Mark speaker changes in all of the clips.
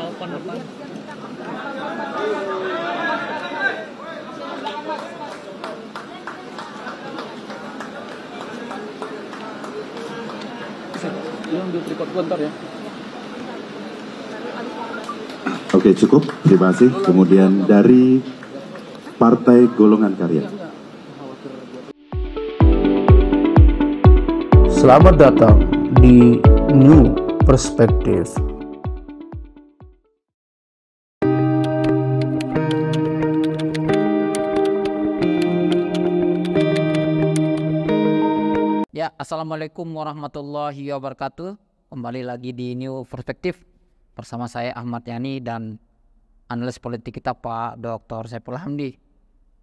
Speaker 1: Telepon depan. Yang di record bentar ya.
Speaker 2: Oke, cukup. Terima kasih. Kemudian dari Partai Golongan Karya.
Speaker 3: Selamat datang di New Perspective.
Speaker 1: Ya, assalamualaikum warahmatullahi wabarakatuh. Kembali lagi di New Perspective bersama saya Ahmad Yani dan analis politik kita Pak Dr. Saiful Hamdi.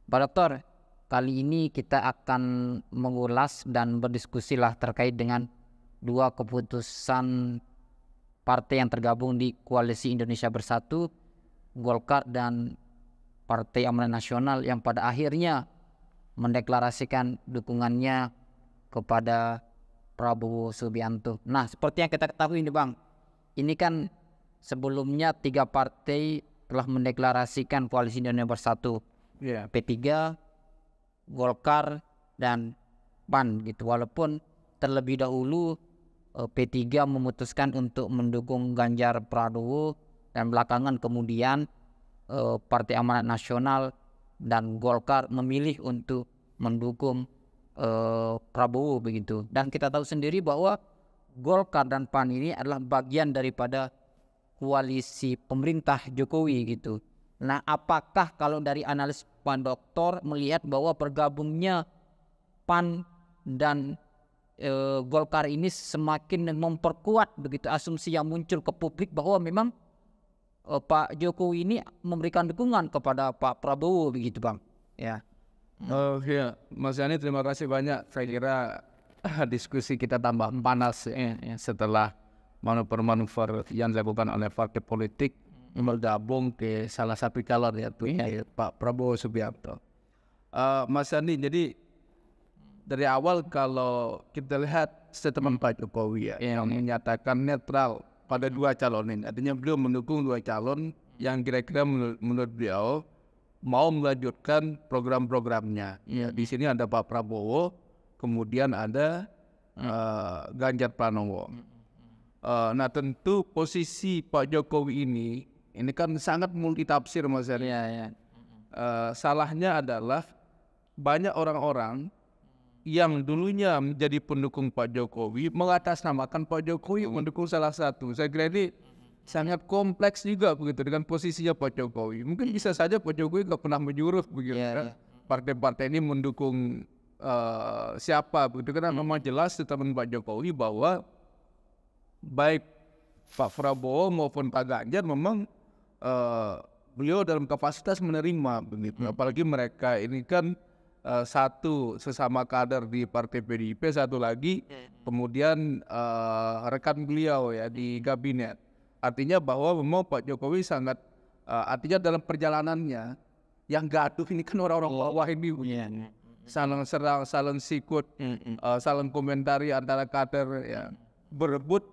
Speaker 1: Pak Dokter, kali ini kita akan mengulas dan berdiskusi lah terkait dengan dua keputusan partai yang tergabung di Koalisi Indonesia Bersatu, Golkar dan Partai Amanat Nasional yang pada akhirnya mendeklarasikan dukungannya kepada Prabowo Subianto. Nah, seperti yang kita ketahui nih Bang, ini kan sebelumnya tiga partai telah mendeklarasikan Koalisi Indonesia Bersatu, P3, Golkar dan PAN gitu. Walaupun terlebih dahulu P3 memutuskan untuk mendukung Ganjar Pranowo dan belakangan kemudian Partai Amanat Nasional dan Golkar memilih untuk mendukung Prabowo begitu. Dan kita tahu sendiri bahwa Golkar dan PAN ini adalah bagian daripada koalisi pemerintah Jokowi gitu. Nah, apakah kalau dari analis Pak Dokter melihat bahwa bergabungnya PAN dan Golkar ini semakin memperkuat begitu asumsi yang muncul ke publik bahwa memang Pak Jokowi ini memberikan dukungan kepada Pak Prabowo begitu Bang? Ya.
Speaker 4: Oh iya, Mas Yani terima kasih banyak. Saya kira diskusi kita tambah panas setelah manuver-manuver yang dilakukan oleh partai politik bergabung ke salah satu calon yaitu Pak Prabowo Subianto. Mas Yani, jadi dari awal kalau kita lihat statement Pak Jokowi yang menyatakan netral pada dua calon ini, artinya beliau mendukung dua calon yang kira-kira menurut beliau mau melanjutkan program-programnya. Di sini ada Pak Prabowo, kemudian ada Ganjar Pranowo. Nah tentu posisi Pak Jokowi ini kan sangat multitafsir Mas Yani. Salahnya adalah banyak orang-orang yang dulunya menjadi pendukung Pak Jokowi mengatasnamakan Pak Jokowi mendukung salah satu. Saya kira ini sangat kompleks juga begitu dengan posisinya Pak Jokowi. Mungkin bisa saja Pak Jokowi nggak pernah menyuruh begitu partai-partai ini mendukung siapa begitu, karena memang jelas statement Pak Jokowi bahwa baik Pak Prabowo maupun Pak Ganjar memang beliau dalam kapasitas menerima begitu. Apalagi mereka ini kan satu sesama kader di Partai PDIP, satu lagi kemudian rekan beliau ya di kabinet. Artinya bahwa memang Pak Jokowi sangat artinya dalam perjalanannya yang gaduh ini kan orang-orang bawah ini saling serang, saling sikut, saling komentari antara kader ya, berebut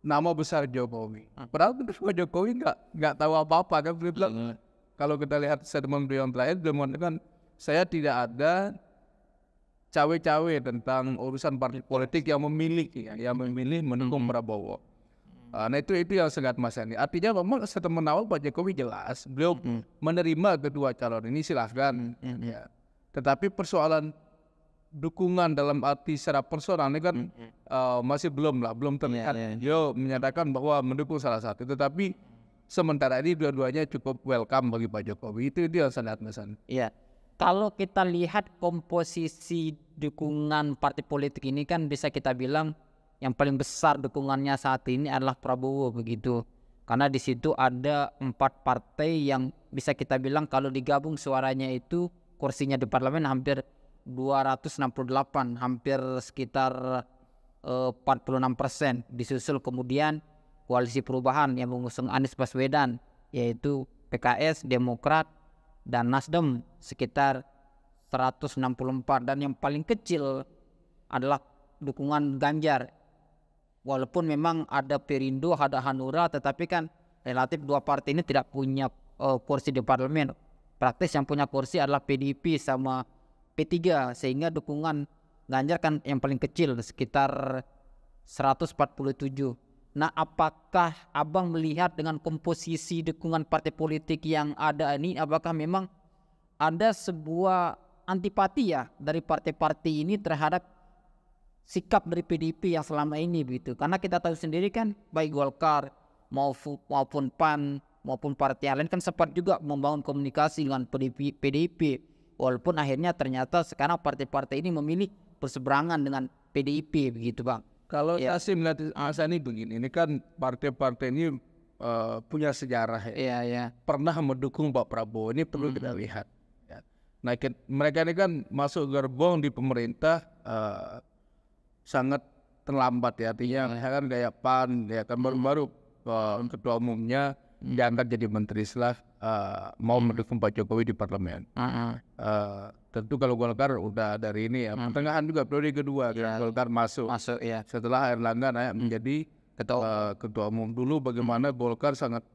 Speaker 4: nama besar Jokowi. Padahal Pak Jokowi nggak tahu apa-apa kan, beliau bilang kalau kita lihat statement beliau yang terakhir beliau mengatakan saya tidak ada cawe-cawe tentang urusan partai politik yang memilih mendukung Prabowo. Nah itu yang sangat Mas Yani. Artinya memang statement awal Pak Jokowi jelas beliau menerima kedua calon ini silahkan. Tetapi persoalan dukungan dalam arti secara personal ini kan masih belum terlihat. Beliau menyatakan bahwa mendukung salah satu, tetapi sementara ini dua-duanya cukup welcome bagi Pak Jokowi. Itu yang sangat Mas Yani.
Speaker 1: Iya. Kalau kita lihat komposisi dukungan partai politik ini kan bisa kita bilang yang paling besar dukungannya saat ini adalah Prabowo begitu. Karena di situ ada 4 partai yang bisa kita bilang kalau digabung suaranya itu kursinya di parlemen hampir 268, hampir sekitar 46%. Disusul kemudian Koalisi Perubahan yang mengusung Anies Baswedan yaitu PKS, Demokrat dan Nasdem sekitar 164, dan yang paling kecil adalah dukungan Ganjar. Walaupun memang ada Perindo, ada Hanura, tetapi kan relatif dua partai ini tidak punya kursi di parlemen. Praktis yang punya kursi adalah PDIP sama P3, sehingga dukungan Ganjar kan yang paling kecil sekitar 147. Nah, apakah Abang melihat dengan komposisi dukungan partai politik yang ada ini, apakah memang ada sebuah antipati ya dari partai-partai ini terhadap sikap dari PDIP yang selama ini begitu? Karena kita tahu sendiri kan baik Golkar maupun PAN maupun partai yang lain kan sempat juga membangun komunikasi dengan PDIP, walaupun akhirnya ternyata sekarang partai-partai ini memilih berseberangan dengan PDIP begitu, Bang.
Speaker 4: Kalau saya sih melihat ini begini, ini kan partai-partai ini punya sejarah ya.
Speaker 1: Iya, iya.
Speaker 4: Pernah mendukung Pak Prabowo, ini perlu kita lihat. Ya. Nah, mereka ini kan masuk gerbong di pemerintah sangat terlambat ya, artinya kan kayak PAN, ya kan baru-baru ketua umumnya diangkat jadi menteri setelah mau mendukung Pak Jokowi di parlemen. Tentu kalau Golkar udah dari ini ya, pertengahan juga periode kedua Golkar masuk ya. Setelah Erlangga naik menjadi ketua umum. Dulu bagaimana Golkar sangat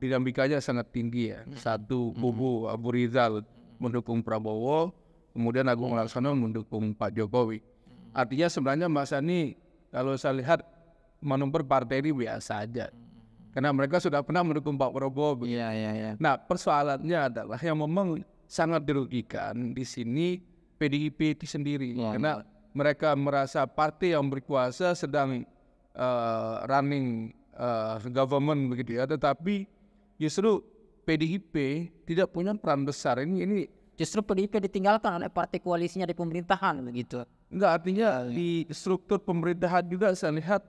Speaker 4: dinamikanya sangat tinggi ya. Satu kubu Abu Rizal mendukung Prabowo, kemudian Agung Laksono mendukung Pak Jokowi. Artinya sebenarnya Mas Ani kalau saya lihat manuver partai ini biasa aja. Karena mereka sudah pernah mendukung Pak Prabowo.
Speaker 1: Iya.
Speaker 4: Nah, persoalannya adalah yang memang sangat dirugikan di sini PDIP itu sendiri, karena mereka merasa partai yang berkuasa sedang running government begitu ya, tetapi justru PDIP tidak punya peran besar. Ini
Speaker 1: justru PDIP ditinggalkan oleh partai koalisinya di pemerintahan begitu.
Speaker 4: Enggak, artinya di struktur pemerintahan juga saya lihat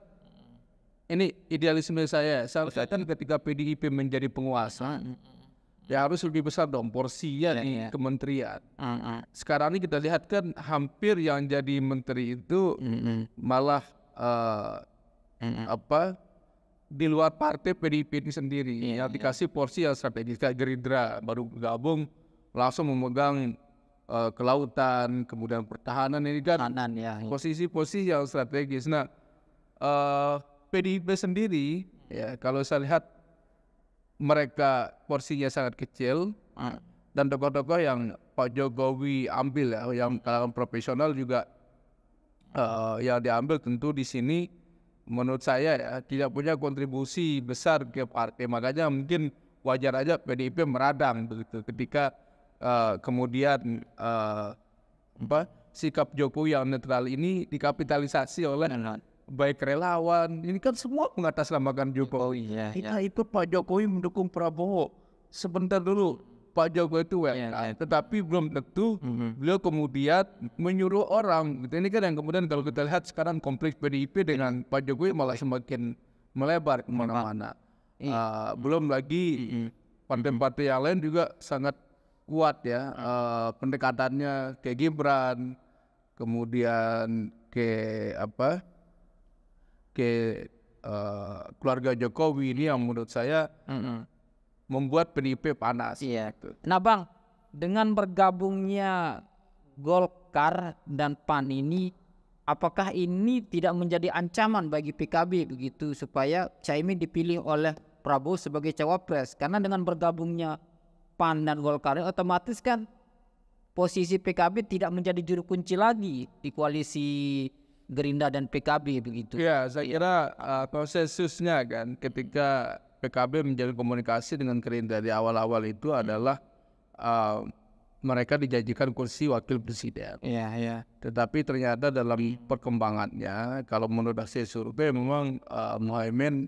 Speaker 4: ini idealisme saya lihat ketika PDIP menjadi penguasa ya harus lebih besar dong porsinya di kementerian. Sekarang ini kita lihat kan hampir yang jadi menteri itu malah di luar partai PDIP ini sendiri yang dikasih porsi yang strategis. Kayak Gerindra baru gabung langsung memegang kelautan, kemudian pertahanan, ini kan posisi-posisi yang strategis. Nah, PDIP sendiri ya kalau saya lihat mereka porsinya sangat kecil, dan tokoh-tokoh yang Pak Jokowi ambil ya, yang kalangan profesional juga yang diambil tentu di sini menurut saya ya tidak punya kontribusi besar ke partai. Makanya mungkin wajar aja PDIP meradang begitu ketika kemudian sikap Jokowi yang netral ini dikapitalisasi oleh baik relawan, ini kan semua mengatasnamakan Jokowi. Kita ikut Pak Jokowi mendukung Prabowo. Sebentar dulu Pak Jokowi itu tetapi belum tentu beliau kemudian menyuruh orang. Ini kan yang kemudian kalau kita lihat sekarang konflik PDIP dengan Pak Jokowi malah semakin melebar kemana-mana. Belum lagi partai-partai yang lain juga sangat kuat ya pendekatannya ke Gibran, kemudian ke keluarga Jokowi ini yang menurut saya membuat PDIP panas.
Speaker 1: Nah Bang, dengan bergabungnya Golkar dan PAN ini, apakah ini tidak menjadi ancaman bagi PKB begitu supaya Caimin dipilih oleh Prabowo sebagai cawapres? Karena dengan bergabungnya PAN dan Golkar otomatis kan posisi PKB tidak menjadi juru kunci lagi di koalisi Gerindra dan PKB begitu.
Speaker 4: Ya, saya kira konsensusnya kan ketika PKB menjalin komunikasi dengan Gerindra di awal-awal itu adalah mereka dijanjikan kursi wakil presiden. Tetapi ternyata dalam perkembangannya, kalau menurut hasil survei memang Muhaimin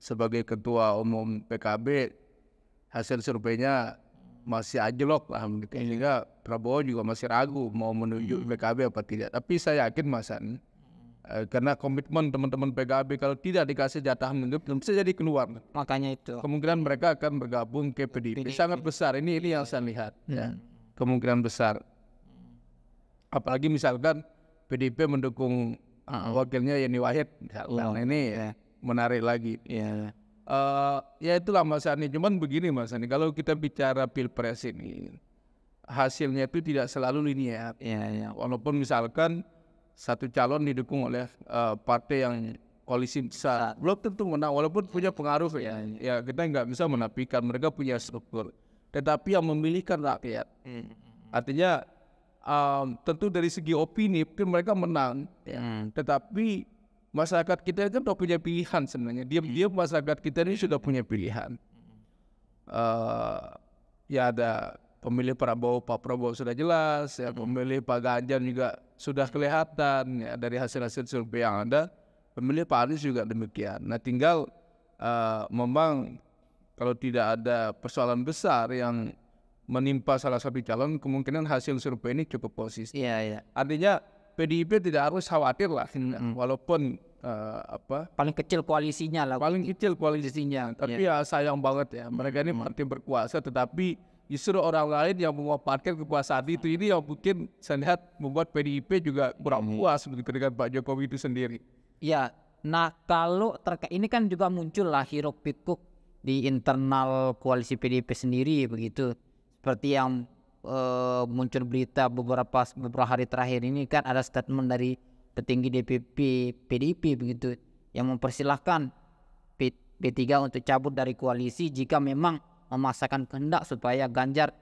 Speaker 4: sebagai ketua umum PKB hasil surveinya masih anjlok lah gitu. Sehingga Prabowo juga masih ragu mau menuju PKB apa tidak. Tapi saya yakin Mas An, karena komitmen teman-teman PKB kalau tidak dikasih jatah menteri bisa jadi keluar.
Speaker 1: Makanya itu
Speaker 4: kemungkinan mereka akan bergabung ke PDIP sangat besar. Ini yang saya lihat ya. Kemungkinan besar. Apalagi misalkan PDIP mendukung wakilnya Yeni Wahid ini menarik lagi. Ya itulah Mas Ani. Cuman begini Mas Ani, kalau kita bicara Pilpres ini hasilnya itu tidak selalu linear. Walaupun misalkan satu calon didukung oleh partai yang koalisi besar. Belum tentu menang, walaupun punya pengaruh ya. Ya kita nggak bisa menafikan mereka punya struktur. Tetapi yang memilihkan rakyat. Artinya tentu dari segi opini mungkin mereka menang. Tetapi masyarakat kita kan sudah punya pilihan sebenarnya. Diam-diam masyarakat kita ini sudah punya pilihan. Ya ada pemilih Pak Prabowo sudah jelas, ya pemilih Pak Ganjar juga sudah kelihatan ya dari hasil-hasil survei yang ada. Pemilih Pak Anies juga demikian. Nah tinggal memang kalau tidak ada persoalan besar yang menimpa salah satu calon, kemungkinan hasil survei ini cukup posisi. Artinya PDIP tidak harus khawatir lah, walaupun
Speaker 1: paling kecil koalisinya lah.
Speaker 4: Paling kecil koalisinya. Tapi ya sayang banget ya, mereka ini partai berkuasa, tetapi justru orang lain yang memanfaatkan kekuasaan itu ini yang mungkin saya lihat membuat PDIP juga kurang puas begitu dengan Pak Jokowi itu sendiri.
Speaker 1: Ya, nah kalau terkait ini kan juga muncul lah hiruk pikuk di internal koalisi PDIP sendiri begitu. Seperti yang muncul berita beberapa hari terakhir ini kan ada statement dari petinggi DPP PDIP begitu yang mempersilahkan P3 untuk cabut dari koalisi jika memang memaksakan kehendak supaya Ganjar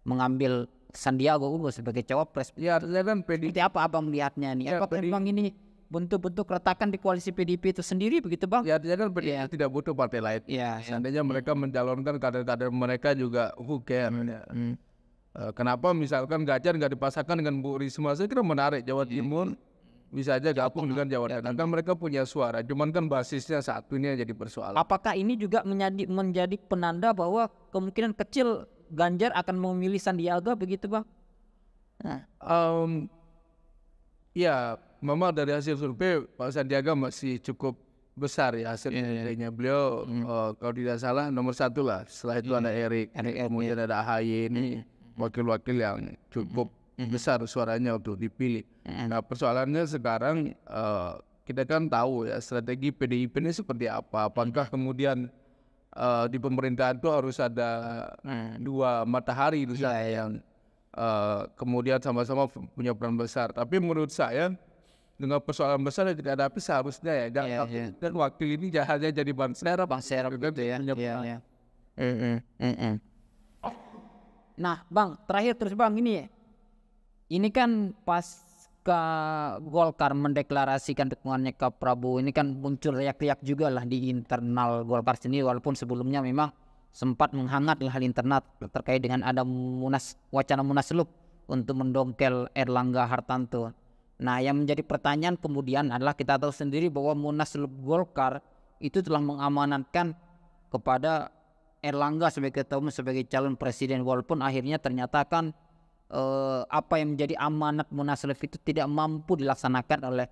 Speaker 1: mengambil Sandiaga Uno sebagai cawapres.
Speaker 4: Ya, kan
Speaker 1: Seperti apa abang melihatnya nih? Apakah memang ini bentuk-bentuk retakan di koalisi PDIP itu sendiri begitu bang?
Speaker 4: Ya, kan PDIP tidak butuh partai lain. Seandainya mereka mencalonkan kader-kader mereka juga who care. Kenapa misalkan Ganjar nggak dipasangkan dengan Bu Risma? Saya kira menarik. Jawa Timur bisa aja gabung dengan Jawa Tengah. Kan mereka punya suara, cuman kan basisnya satu, ini yang jadi persoalan.
Speaker 1: Apakah ini juga menjadi penanda bahwa kemungkinan kecil Ganjar akan memilih Sandiaga begitu bang?
Speaker 4: Ya, memang dari hasil survei Pak Sandiaga masih cukup besar ya hasil surveinya. Beliau kalau tidak salah nomor 1 lah. Setelah itu ada Erik, kemudian ada AHY, ini wakil-wakil yang cukup besar suaranya untuk dipilih. Nah persoalannya sekarang kita kan tahu ya strategi PDIP ini seperti apa. Apakah kemudian di pemerintahan itu harus ada dua matahari yang kemudian sama-sama punya peran besar. Tapi menurut saya dengan persoalan besar yang dihadapi seharusnya ya dan wakil ini hanya jadi ban serap
Speaker 1: gitu ya. Nah bang, terakhir terus bang ini kan pasca Golkar mendeklarasikan dukungannya ke Prabowo, ini kan muncul riak-riak juga lah di internal Golkar sendiri, walaupun sebelumnya memang sempat menghangat hal internal terkait dengan ada wacana munaslup untuk mendongkel Erlangga Hartarto. Nah yang menjadi pertanyaan kemudian adalah kita tahu sendiri bahwa munaslup Golkar itu telah mengamanatkan kepada Erlangga sebagai ketua umum, sebagai calon presiden, walaupun akhirnya ternyata kan apa yang menjadi amanat munaslup itu tidak mampu dilaksanakan oleh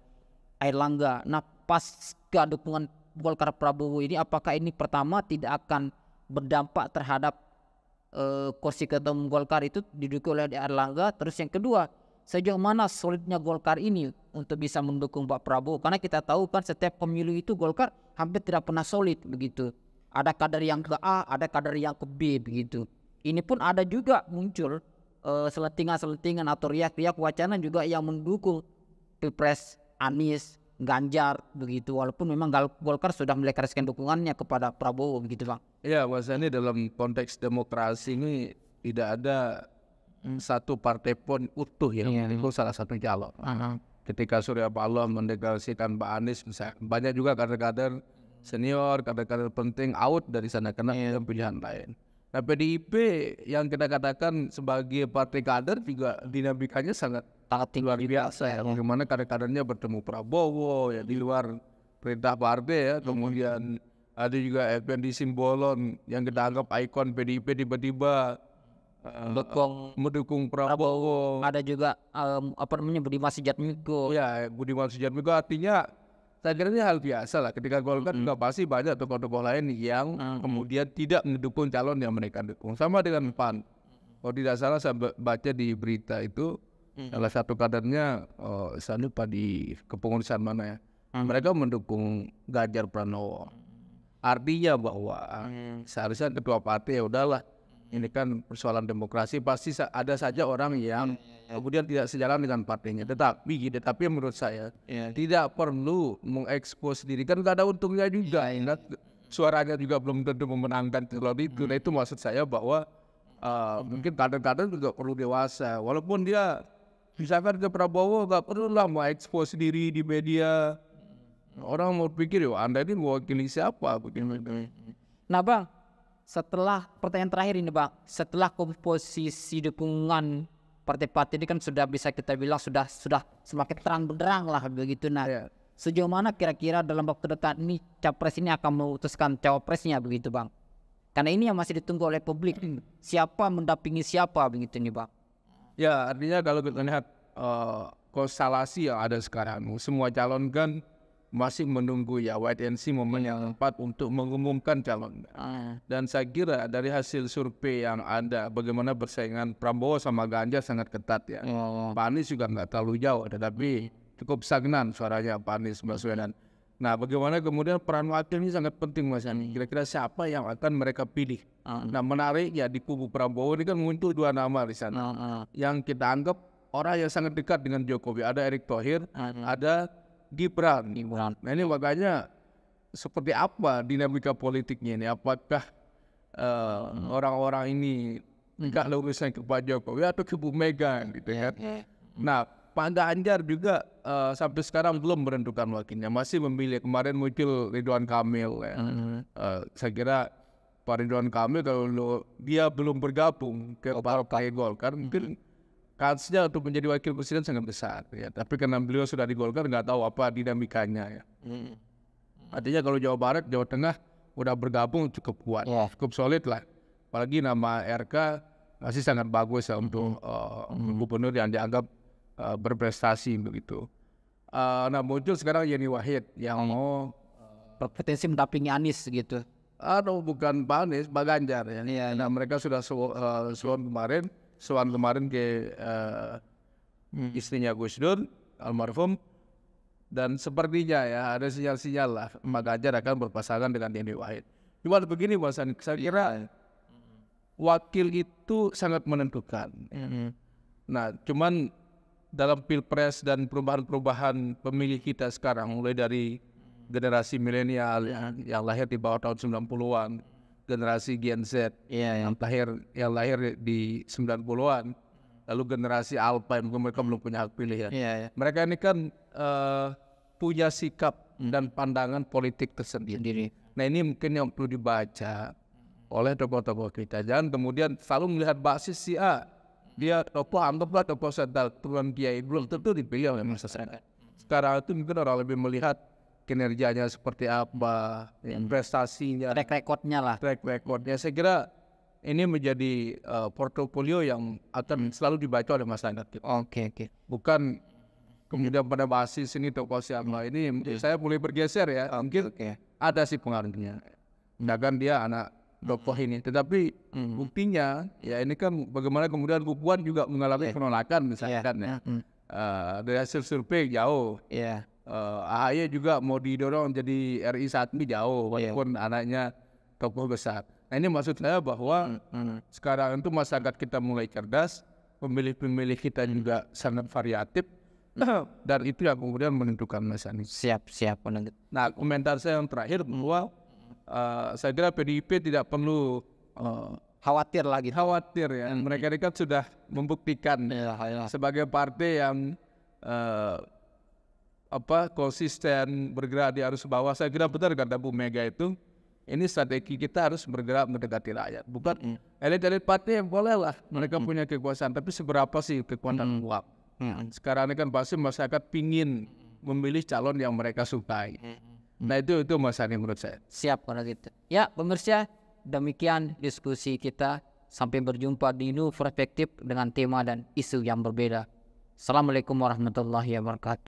Speaker 1: Erlangga. Nah pasca dukungan Golkar Prabowo ini, apakah ini pertama tidak akan berdampak terhadap kursi ketua umum Golkar itu didukung oleh Erlangga? Terus yang kedua, sejauh mana solidnya Golkar ini untuk bisa mendukung Pak Prabowo? Karena kita tahu kan setiap pemilu itu Golkar hampir tidak pernah solid begitu. Ada kader yang ke A, ada kader yang ke B begitu. Ini pun ada juga muncul selentingan atau riak-riak wacana juga yang mendukung Pilpres Anies, Ganjar begitu, walaupun memang Golkar sudah mendeklarasikan dukungannya kepada Prabowo begitu bang.
Speaker 4: Ya Mas Ani, dalam konteks demokrasi ini tidak ada satu partai pun utuh yang mendukung salah satu calon. Ketika Surya Paloh mendeklarasikan Pak Anies, misalnya, banyak juga kader-kader senior, kader-kader penting out dari sana karena pilihan lain. Nah PDIP yang kita katakan sebagai partai kader juga dinamikanya sangat luar biasa ya. Bagaimana kader-kadernya bertemu Prabowo ya di luar perintah partai ya. Kemudian ada juga Effendi Simbolon yang kita anggap ikon PDIP tiba-tiba mendukung Prabowo.
Speaker 1: Ada juga Budiman Sujatmiko.
Speaker 4: Ya, Budiman Sujatmiko, artinya saya kira ini hal biasa lah. Ketika Golkar juga pasti banyak tokoh-tokoh lain yang kemudian tidak mendukung calon yang mereka dukung. Sama dengan PAN. Kalau tidak salah saya baca di berita itu salah satu kadernya saya lupa di kepengurusan mana ya. Mereka mendukung Ganjar Pranowo. Artinya bahwa seharusnya ketua partai ya udahlah Ini kan persoalan demokrasi, pasti ada saja orang yang kemudian tidak sejalan dengan partainya. Tetapi menurut saya tidak perlu mengekspos diri, kan nggak ada untungnya juga. Suaranya juga belum tentu memenangkan calon itu. Nah itu maksud saya bahwa mungkin kader-kader juga perlu dewasa. Walaupun dia misalkan ke Prabowo, nggak perlu lah mau ekspos diri di media. Orang mau pikir, Anda ini mewakili siapa?
Speaker 1: Nah Bang, setelah pertanyaan terakhir ini Bang, setelah komposisi dukungan partai-partai ini kan sudah bisa kita bilang sudah semakin terang benderang lah begitu. Nah sejauh mana kira-kira dalam waktu dekat ini capres ini akan memutuskan cawapresnya begitu Bang? Karena ini yang masih ditunggu oleh publik, siapa mendampingi siapa begitu nih Bang?
Speaker 4: Ya artinya kalau kita lihat konstelasi yang ada sekarang, semua calon kan masih menunggu ya wait and see momen yang tepat untuk mengumumkan calon. Dan saya kira dari hasil survei yang ada, bagaimana persaingan Prabowo sama Ganjar sangat ketat ya. Pak Anies juga nggak terlalu jauh, tetapi cukup stagnan suaranya Pak Anies Baswedan. Nah bagaimana kemudian peran wakil ini sangat penting Mas Ani. Kira-kira siapa yang akan mereka pilih? Nah menarik ya di kubu Prabowo ini kan muncul dua nama di sana. Yang kita anggap orang yang sangat dekat dengan Jokowi. Ada Erick Thohir, ada Gibran. Nah ini makanya seperti apa dinamika politiknya ini? Apakah orang-orang ini nggak lurusnya ke Pak Jokowi atau ke Bu Mega gitu kan? Nah Pak Ganjar juga sampai sekarang belum menentukan wakilnya, masih memilih. Kemarin muncul Ridwan Kamil ya. Saya kira Pak Ridwan Kamil kalau dia belum bergabung ke Partai Golkar mungkin kansnya untuk menjadi wakil presiden sangat besar ya. Tapi karena beliau sudah di Golkar nggak tahu apa dinamikanya ya. Artinya kalau Jawa Barat, Jawa Tengah udah bergabung cukup kuat, cukup solid lah. Apalagi nama RK masih sangat bagus ya untuk gubernur yang dianggap berprestasi begitu. Nah muncul sekarang Yeni Wahid yang mau
Speaker 1: berpotensi mendampingi Anies gitu.
Speaker 4: Bukan Pak Anies, Pak Ganjar ya. Nah mereka sudah soal kemarin ke istrinya Gus Dur almarhum, dan sepertinya ya ada sinyal-sinyal lah Pak Ganjar akan berpasangan dengan Yeni Wahid. Cuma begini Mas Ani, saya kira wakil itu sangat menentukan. Nah cuman dalam pilpres dan perubahan pemilih kita sekarang, mulai dari generasi milenial yang lahir di bawah tahun 90-an, generasi Gen Z yang lahir di 90-an, lalu generasi Alpha yang mereka belum punya hak pilih ya. Mereka ini kan punya sikap dan pandangan politik tersendiri. Nah ini mungkin yang perlu dibaca oleh tokoh-tokoh kita. Jangan kemudian selalu melihat basis si A, dia tokoh, anggaplah tokoh sentral turun kiai, belum tentu dipilih oleh masyarakat. Sekarang itu mungkin orang lebih melihat kinerjanya seperti apa, prestasinya, track recordnya. Saya kira ini menjadi portofolio yang akan selalu dibaca oleh masyarakat kita.
Speaker 1: Oke.
Speaker 4: Bukan kemudian pada basis ini tokoh siapa ini. Saya mulai bergeser ya. Mungkin ada sih pengaruhnya. Misalkan dia anak tokoh ini, tetapi buktinya ya ini kan bagaimana kemudian Bu Puan juga mengalami penolakan misalkan ya. Dari hasil survei jauh. AHY juga mau didorong jadi RI 1 jauh, walaupun anaknya tokoh besar. Nah ini maksud saya bahwa sekarang itu masyarakat kita mulai cerdas, pemilih-pemilih kita juga sangat variatif, dan itu yang kemudian menentukan Mas Anies.
Speaker 1: Siap.
Speaker 4: Nah komentar saya yang terakhir bahwa saya kira PDIP tidak perlu
Speaker 1: khawatir
Speaker 4: ya. Mereka ini kan sudah membuktikan sebagai partai yang konsisten bergerak di arus bawah. Saya kira benar kata Bu Mega itu, ini strategi kita harus bergerak mendekati rakyat. Bukan elit-elit partai yang boleh lah mereka punya kekuasaan, tapi seberapa sih kekuatan uang? Sekarang ini kan pasti masyarakat pingin memilih calon yang mereka sukai. Nah itu Mas Ani menurut saya.
Speaker 1: Siap kalau gitu. Ya pemirsa, demikian diskusi kita. Sampai berjumpa di New Perspective dengan tema dan isu yang berbeda. Assalamualaikum warahmatullahi wabarakatuh.